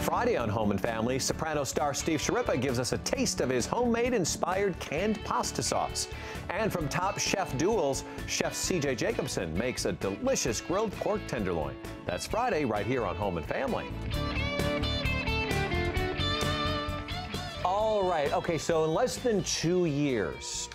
Friday on Home and Family, soprano star Steve Sciarippa gives us a taste of his homemade-inspired canned pasta sauce. And from Top Chef Duels, Chef C.J. Jacobson makes a delicious grilled pork tenderloin. That's Friday right here on Home and Family. All right, okay, so in less than 2 years'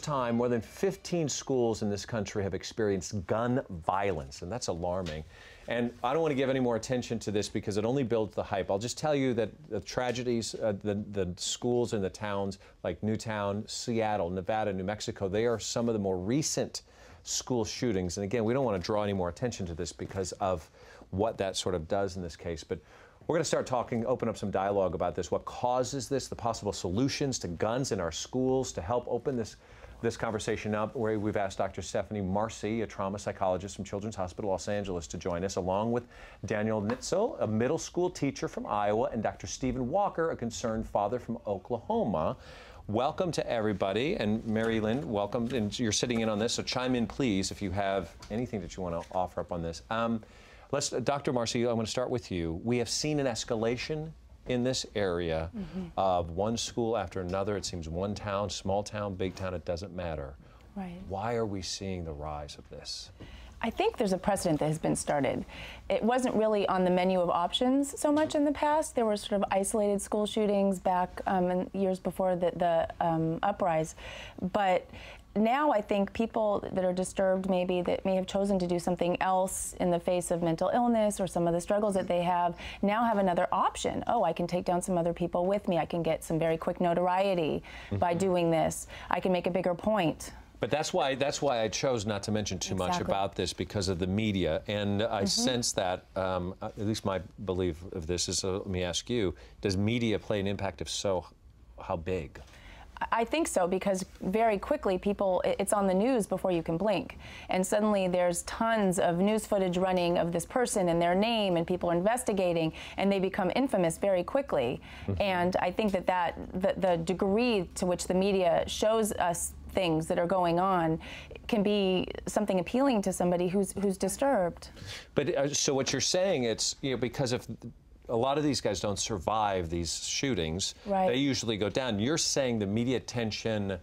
time, more than 15 schools in this country have experienced gun violence, and that's alarming. And I don't want to give any more attention to this because it only builds the hype. I'll just tell you that the tragedies, the schools in the towns like Newtown, Seattle, Nevada, New Mexico, they are some of the more recent school shootings. And again, we don't want to draw any more attention to this because of what that sort of does in this case. But we're going to start talking, open up some dialogue about this, what causes this, the possible solutions to guns in our schools to help open this conversation up, where we've asked Dr. Stephanie Marcy, a trauma psychologist from Children's Hospital Los Angeles, to join us, along with Daniel Nitzel, a middle school teacher from Iowa, and Dr. Stephen Walker, a concerned father from Oklahoma. Welcome to everybody, and Mary Lynn, welcome, and you're sitting in on this, so chime in, please, if you have anything that you want to offer up on this. Dr. Marcy, I want to start with you. We have seen an escalation in this area of one school after another. It seems one town, small town, big town, it doesn't matter. Right. Why are we seeing the rise of this? I think there's a precedent that has been started. It wasn't really on the menu of options so much in the past. There were sort of isolated school shootings back in years before the uprise. But now I think people that are disturbed, maybe that may have chosen to do something else in the face of mental illness or some of the struggles that they have, now have another option. Oh, I can take down some other people with me. I can get some very quick notoriety by doing this. I can make a bigger point. But that's why I chose not to mention too much about this, because of the media. And I sense that, at least my belief of this is, let me ask you, does media play an impact? If so, how big? I think so, because very quickly it's on the news before you can blink. And suddenly there's tons of news footage running of this person and their name, and people are investigating, and they become infamous very quickly. And I think that the degree to which the media shows us things that are going on can be something appealing to somebody who's disturbed. But so what you're saying, it's, you know, because of a lot of these guys don't survive these shootings. Right. They usually go down. You're saying the media attention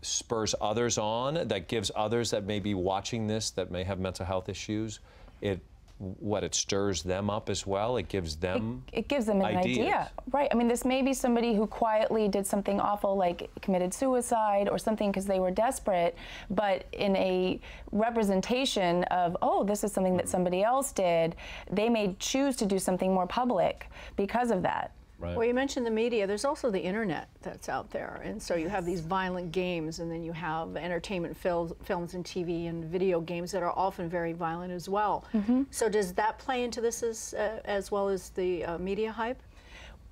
spurs others on, that gives others that may be watching this, that may have mental health issues, it stirs them up as well? It gives them it gives them an idea. Right. I mean, this may be somebody who quietly did something awful, like committed suicide or something because they were desperate, but in a representation of, oh, this is something that somebody else did, they may choose to do something more public because of that. Right. Well, you mentioned the media. There's also the internet that's out there, and so you have these violent games, and then you have entertainment films and TV and video games that are often very violent as well. So does that play into this as well as the media hype?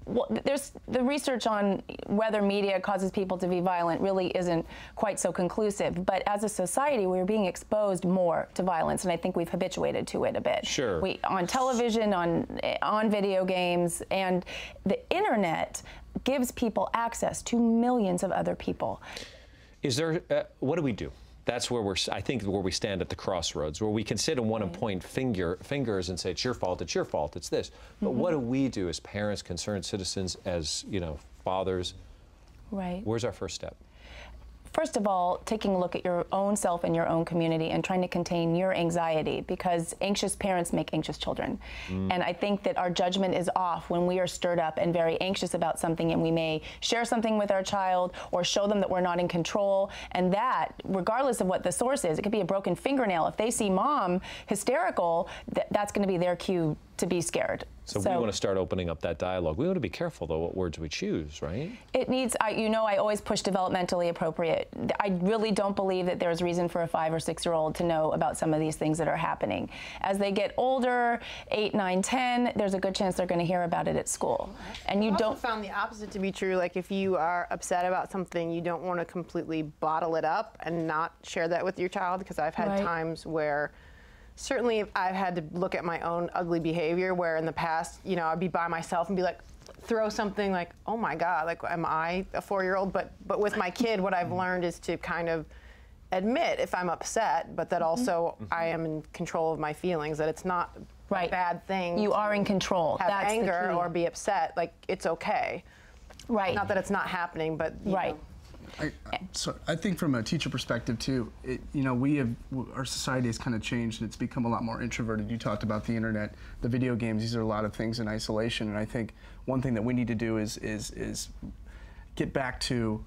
Well, there's the research on whether media causes people to be violent really isn't quite so conclusive. But as a society, we're being exposed more to violence, and I think we've habituated to it a bit. Sure. On television, on video games, and the internet gives people access to millions of other people. Is there? What do we do? That's where I think where we stand at the crossroads, where we can sit and want to point fingers and say, it's your fault, it's this. But what do we do as parents, concerned citizens, as, you know, fathers? Right. Where's our first step? First of all, taking a look at your own self and your own community and trying to contain your anxiety, because anxious parents make anxious children. And I think that our judgment is off when we are stirred up and very anxious about something, and we may share something with our child or show them that we're not in control. And that, regardless of what the source is, it could be a broken fingernail. If they see mom hysterical, that's going to be their cue to be scared. So we want to start opening up that dialogue. We want to be careful, though, what words we choose, right? It needs, you know, I always push developmentally appropriate. I really don't believe that there's reason for a 5 or 6-year-old to know about some of these things that are happening. As they get older, 8, 9, 10, there's a good chance they're going to hear about it at school. And I've also found the opposite to be true. Like, if you are upset about something, you don't want to completely bottle it up and not share that with your child, because I've had times where certainly I've had to look at my own ugly behavior, where in the past, you know, I'd be by myself and be like, throw something like, oh my God, like, am I a 4-year-old? But with my kid, what I've learned is to kind of admit if I'm upset, but that also I am in control of my feelings, that it's not right. bad thing. You are in control. Have That's anger the key. or be upset. Like, it's okay. Right. Not that it's not happening, but you right. know. So I think from a teacher perspective too, our society has kind of changed and it's become a lot more introverted. You talked about the internet, the video games. These are a lot of things in isolation, and I think one thing that we need to do is get back to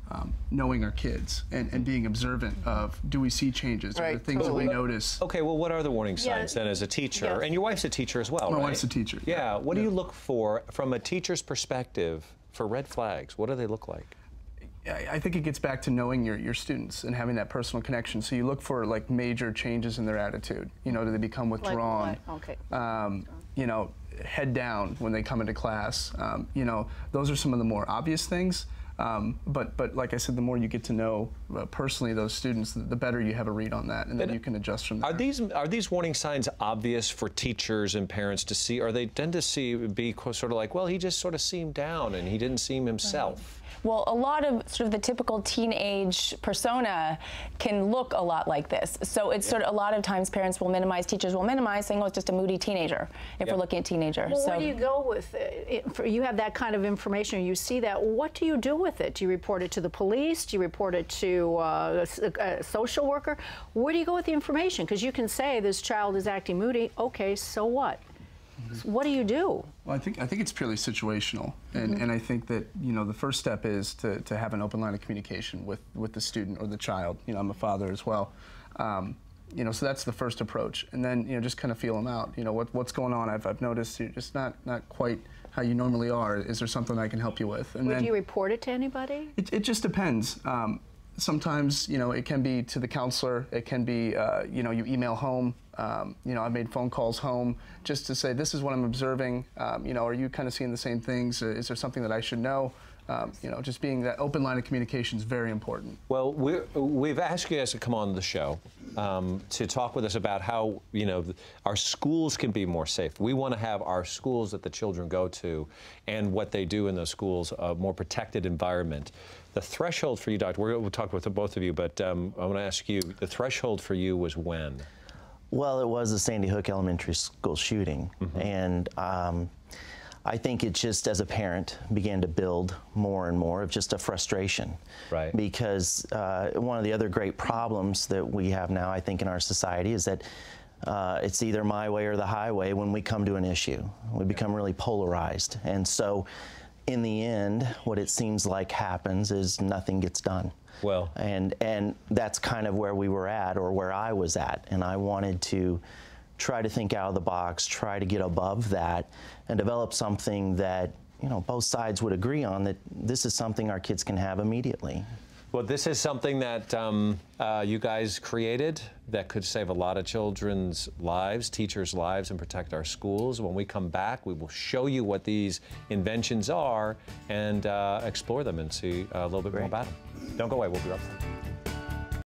knowing our kids and being observant of, do we see changes? Are there things that we notice? Okay, well, what are the warning signs then as a teacher? Yeah. And your wife's a teacher as well, My right? wife's a teacher. Yeah. What do you look for from a teacher's perspective for red flags? What do they look like? I think it gets back to knowing your students and having that personal connection. So you look for like major changes in their attitude. You know, do they become withdrawn? Like what? Okay. You know, head down when they come into class. You know, those are some of the more obvious things. But like I said, the more you get to know personally those students, the better you have a read on that, and then you can adjust from there. Are these warning signs obvious for teachers and parents to see? Or they tend to be sort of like, well, he just sort of seemed down and he didn't seem himself? Well, a lot of sort of the typical teenage persona can look a lot like this. So it's sort of, a lot of times parents will minimize, teachers will minimize, saying, oh, it's just a moody teenager, if we're looking at teenager. Well, so where do you go with it? You have that kind of information, you see that. What do you do with it? Do you report it to the police? Do you report it to a social worker? Where do you go with the information? Because you can say this child is acting moody. Okay, so what? What do you do? Well, I think it's purely situational, and I think that, you know, the first step is to have an open line of communication with the student or the child. You know, I'm a father as well. You know, so that's the first approach, and then, you know, just kind of feel them out. You know, what's going on? I've noticed you're just not quite how you normally are. Is there something I can help you with? And Would you report it to anybody? It just depends. Sometimes, you know, it can be to the counselor. It can be, you know, you email home. You know, I've made phone calls home just to say, this is what I'm observing. You know, are you kind of seeing the same things? Is there something that I should know? You know, just being that open line of communication is very important. Well, we've asked you guys to come on the show to talk with us about how, you know, our schools can be more safe. We want to have our schools that the children go to and what they do in those schools a more protected environment. The threshold for you, Doctor, we'll talk with both of you, but I want to ask you, the threshold for you was when? Well, it was the Sandy Hook Elementary School shooting, and I think it just, as a parent, began to build more and more of just a frustration. Right. Because one of the other great problems that we have now, I think, in our society is that it's either my way or the highway when we come to an issue. We become really polarized, and so in the end, what it seems like happens is nothing gets done. Well, and that's kind of where we were at, or where I was at, and I wanted to try to think out of the box, try to get above that, and develop something that, you know, both sides would agree on, that this is something our kids can have immediately. well, this is something that you guys created that could save a lot of children's lives, teachers' lives, and protect our schools. When we come back, we will show you what these inventions are and explore them and see a little bit more about them. Don't go away. We'll be right back.